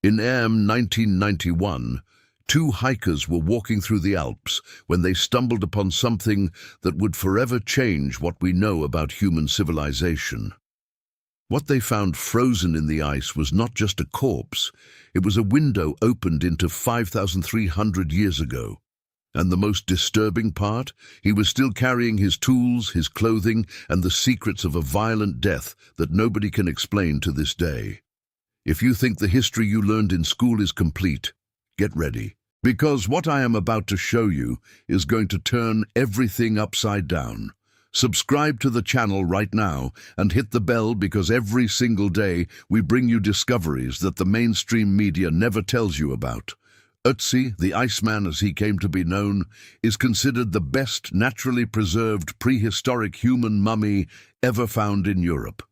In 1991, two hikers were walking through the Alps when they stumbled upon something that would forever change what we know about human civilization. What they found frozen in the ice was not just a corpse, it was a window opened into 5,300 years ago. And the most disturbing part, he was still carrying his tools, his clothing, and the secrets of a violent death that nobody can explain to this day. If you think the history you learned in school is complete, get ready. Because what I am about to show you is going to turn everything upside down. Subscribe to the channel right now and hit the bell because every single day we bring you discoveries that the mainstream media never tells you about. Otzi, the Iceman as he came to be known, is considered the best naturally preserved prehistoric human mummy ever found in Europe.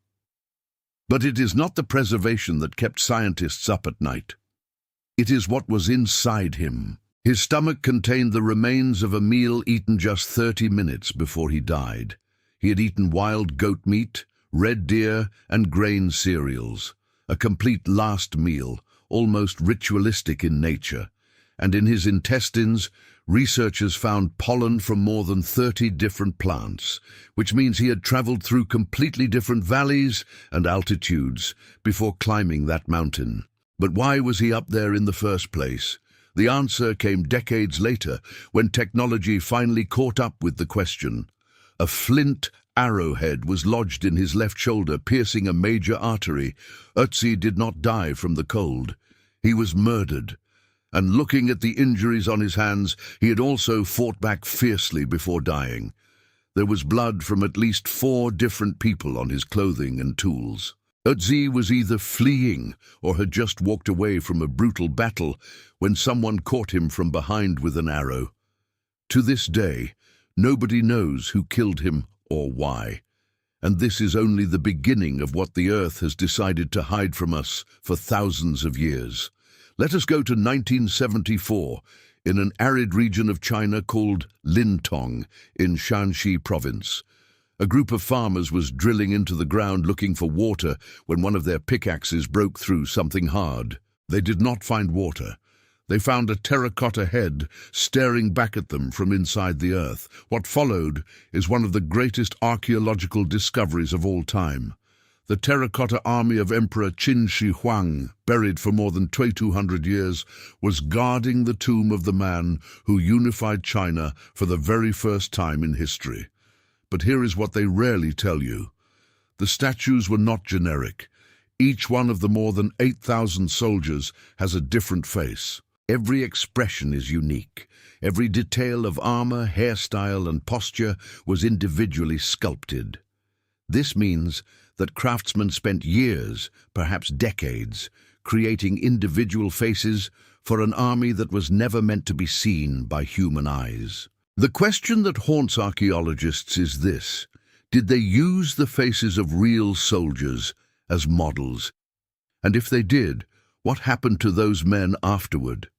But it is not the preservation that kept scientists up at night. It is what was inside him. His stomach contained the remains of a meal eaten just 30 minutes before he died. He had eaten wild goat meat, red deer, and grain cereals. A complete last meal, almost ritualistic in nature. And in his intestines, researchers found pollen from more than 30 different plants, which means he had traveled through completely different valleys and altitudes before climbing that mountain. But why was he up there in the first place? The answer came decades later, when technology finally caught up with the question. A flint arrowhead was lodged in his left shoulder, piercing a major artery. Otzi did not die from the cold. He was murdered. And looking at the injuries on his hands, he had also fought back fiercely before dying. There was blood from at least 4 different people on his clothing and tools. Otzi was either fleeing or had just walked away from a brutal battle when someone caught him from behind with an arrow. To this day, nobody knows who killed him or why. And this is only the beginning of what the Earth has decided to hide from us for thousands of years. Let us go to 1974, in an arid region of China called Lintong in Shanxi province. A group of farmers was drilling into the ground looking for water when one of their pickaxes broke through something hard. They did not find water. They found a terracotta head staring back at them from inside the earth. What followed is one of the greatest archaeological discoveries of all time. The terracotta army of Emperor Qin Shi Huang, buried for more than 2,200 years, was guarding the tomb of the man who unified China for the very first time in history. But here is what they rarely tell you. The statues were not generic. Each one of the more than 8,000 soldiers has a different face. Every expression is unique. Every detail of armor, hairstyle, and posture was individually sculpted. This means that craftsmen spent years, perhaps decades, creating individual faces for an army that was never meant to be seen by human eyes. The question that haunts archaeologists is this: did they use the faces of real soldiers as models? And if they did, what happened to those men afterward?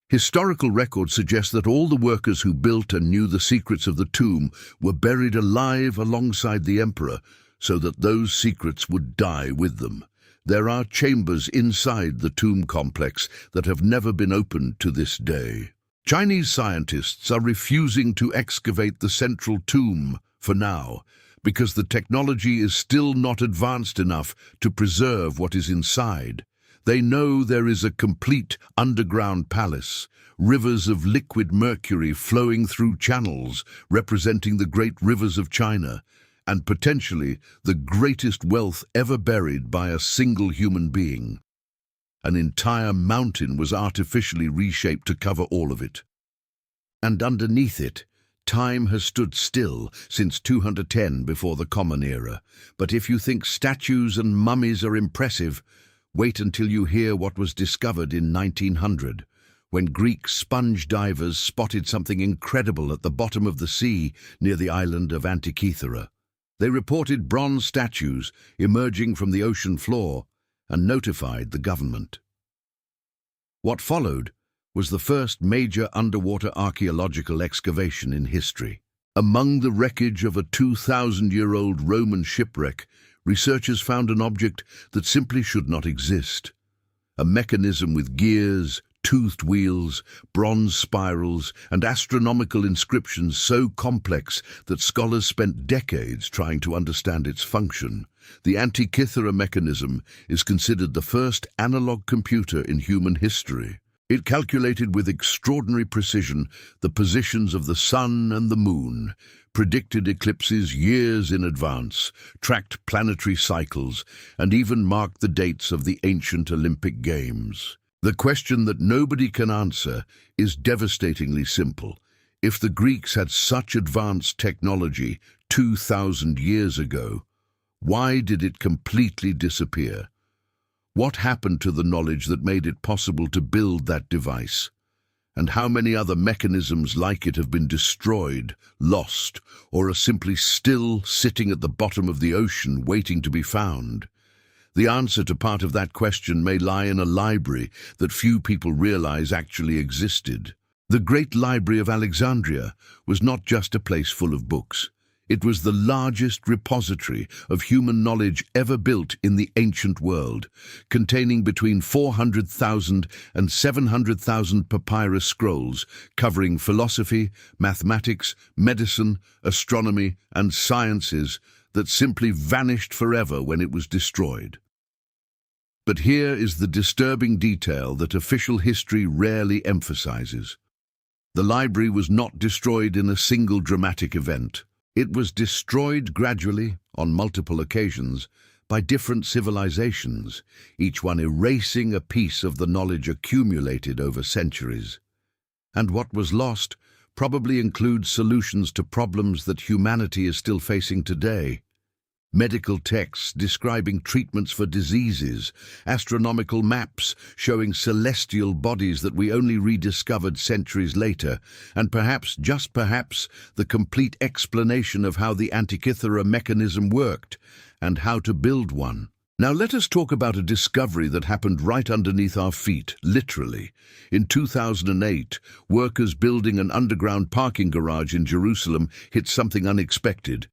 Historical records suggest that all the workers who built and knew the secrets of the tomb were buried alive alongside the emperor, so that those secrets would die with them. There are chambers inside the tomb complex that have never been opened to this day. Chinese scientists are refusing to excavate the central tomb for now, because the technology is still not advanced enough to preserve what is inside. They know there is a complete underground palace, rivers of liquid mercury flowing through channels representing the great rivers of China, and potentially the greatest wealth ever buried by a single human being. An entire mountain was artificially reshaped to cover all of it. And underneath it, time has stood still since 210 before the Common Era. But if you think statues and mummies are impressive, wait until you hear what was discovered in 1900, when Greek sponge divers spotted something incredible at the bottom of the sea near the island of Antikythera. They reported bronze statues emerging from the ocean floor and notified the government. What followed was the first major underwater archaeological excavation in history. Among the wreckage of a 2,000-year-old Roman shipwreck, researchers found an object that simply should not exist. a mechanism with gears, toothed wheels, bronze spirals, and astronomical inscriptions so complex that scholars spent decades trying to understand its function. The Antikythera mechanism is considered the first analog computer in human history. It calculated with extraordinary precision the positions of the sun and the moon, predicted eclipses years in advance, tracked planetary cycles, and even marked the dates of the ancient Olympic Games. The question that nobody can answer is devastatingly simple. If the Greeks had such advanced technology 2,000 years ago, why did it completely disappear? What happened to the knowledge that made it possible to build that device? And how many other mechanisms like it have been destroyed, lost, or are simply still sitting at the bottom of the ocean waiting to be found? The answer to part of that question may lie in a library that few people realize actually existed. The Great Library of Alexandria was not just a place full of books. It was the largest repository of human knowledge ever built in the ancient world, containing between 400,000 and 700,000 papyrus scrolls covering philosophy, mathematics, medicine, astronomy, and sciences that simply vanished forever when it was destroyed. But here is the disturbing detail that official history rarely emphasizes. The library was not destroyed in a single dramatic event. It was destroyed gradually, on multiple occasions, by different civilizations, each one erasing a piece of the knowledge accumulated over centuries. And what was lost probably includes solutions to problems that humanity is still facing today. Medical texts describing treatments for diseases, astronomical maps showing celestial bodies that we only rediscovered centuries later, and perhaps, just perhaps, the complete explanation of how the Antikythera mechanism worked and how to build one. Now let us talk about a discovery that happened right underneath our feet, literally. In 2008, workers building an underground parking garage in Jerusalem hit something unexpected.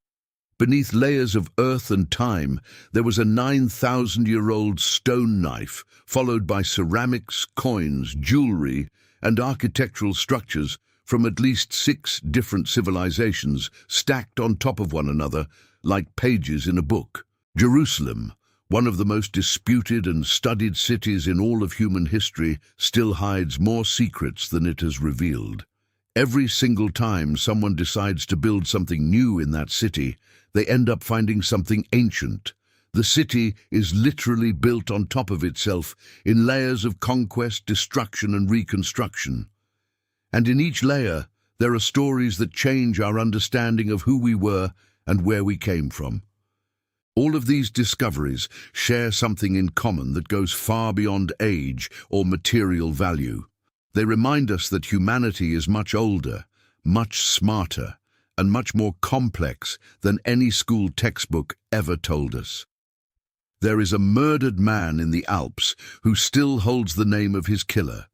Beneath layers of earth and time, there was a 9,000-year-old stone knife, followed by ceramics, coins, jewelry, and architectural structures from at least 6 different civilizations stacked on top of one another like pages in a book. Jerusalem, one of the most disputed and studied cities in all of human history, still hides more secrets than it has revealed. Every single time someone decides to build something new in that city, they end up finding something ancient. The city is literally built on top of itself in layers of conquest, destruction, and reconstruction. And in each layer, there are stories that change our understanding of who we were and where we came from. All of these discoveries share something in common that goes far beyond age or material value. They remind us that humanity is much older, much smarter, and much more complex than any school textbook ever told us. There is a murdered man in the Alps who still holds the name of his killer.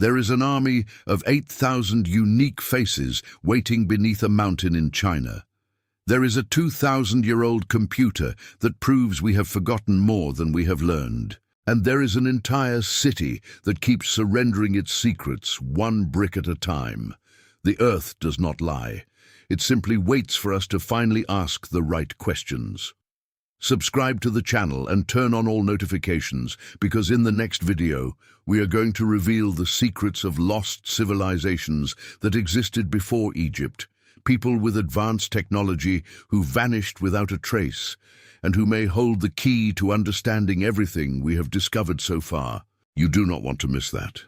There is an army of 8,000 unique faces waiting beneath a mountain in China. There is a 2,000-year-old computer that proves we have forgotten more than we have learned. And there is an entire city that keeps surrendering its secrets one brick at a time. The Earth does not lie. It simply waits for us to finally ask the right questions. Subscribe to the channel and turn on all notifications, because in the next video, we are going to reveal the secrets of lost civilizations that existed before Egypt, people with advanced technology who vanished without a trace, and who may hold the key to understanding everything we have discovered so far. You do not want to miss that.